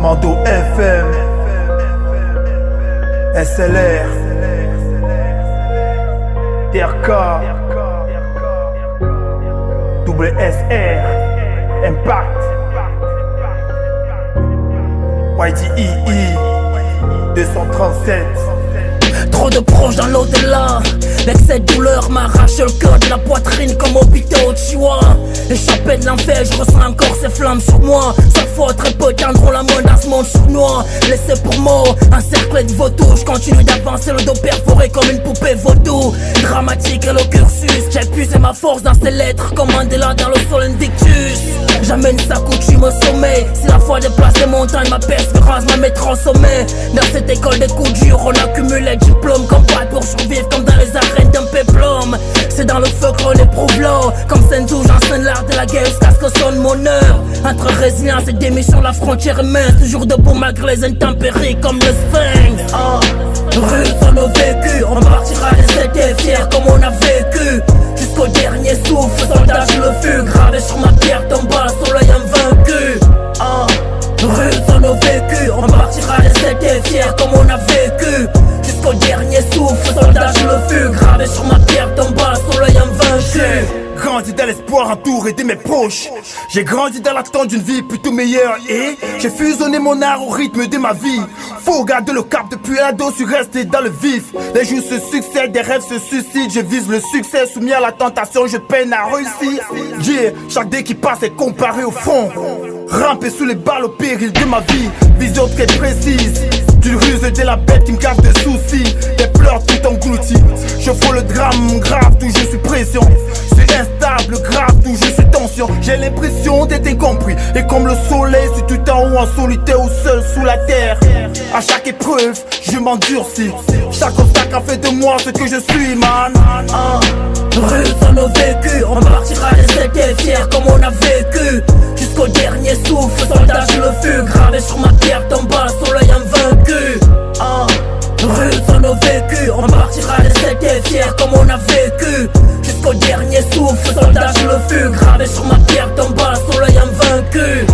Mando FM, SLR, TRK, WSR, Impact, YTII 237. Trop de proches dans l'au-delà. L'excès de douleur m'arrache le cœur de la poitrine comme au au Chihuahua. Échappé de l'enfer, je ressens encore ces flammes sur moi. Chaque fois très peu tiendront la menace, mon sournois. Laissé pour mort, un cercle de vautours. Je continue d'avancer, le dos perforé comme une poupée vaudou. Dramatique et le cursus, j'ai puisé ma force dans ces lettres comme Mandela dans le sol Invictus. J'amène sa coutume au sommet. Si la foi déplace les montagnes, ma persévérance m'a mettre en sommet. Dans cette école des coups durs, on accumule les diplômes comme pas pour survivre comme dans les arènes d'un péplum. C'est dans le feu qu'on éprouve l'or. Comme Senzu, j'enseigne l'art de la guerre jusqu'à ce que sonne mon heure. Entre résilience et démission, la frontière est mince. Toujours debout malgré les intempéries comme le sphinx. Rude sur nos vécus, on partira des étés fiers comme on a vécu. Jusqu'au dernier souffle, soldat je le fus. Gravé sur ma pierre, tomba le soleil invaincu. Rude sur nos vécus, on partira des étés fiers comme on a vécu. Jusqu'au dernier souffle, soldat je le fus. Gravé sur ma pierre, tomba le soleil invaincu. Grandi dans l'espoir entouré de mes proches. J'ai grandi dans l'attente d'une vie plutôt meilleure. Et j'ai fusionné mon art au rythme de ma vie. Faut garder le cap depuis ado, suis resté dans le vif. Les jours se succèdent, des rêves se suicident. Je vise le succès, soumis à la tentation, je peine à réussir. Yeah, chaque dé qui passe est comparé au fond. Ramper sous les balles au péril de ma vie. Vision très précise d'une ruse de la bête qui me cache des soucis. Des pleurs tout engloutis. Je frôle le drame grave, toujours sous pression. C'est instable, grave, toujours sous tension. J'ai l'impression d'être incompris. Et comme le soleil, c'est tout en haut, en solitaire ou seul sous la terre. À chaque épreuve, je m'endurcis. Chaque obstacle a fait de moi ce que je suis, man. Rude sur nos vécus, on partira des étés fiers comme on a vécu. Jusqu'au dernier souffle, soldat je le fus. Gravé sur ma pierre, tomba le soleil invaincu. Rude sur nos vécus, on partira des étés fiers comme on a vécu. Jusqu'au dernier souffle, soldat je le fus. Gravé sur ma pierre, tomba le soleil invaincu.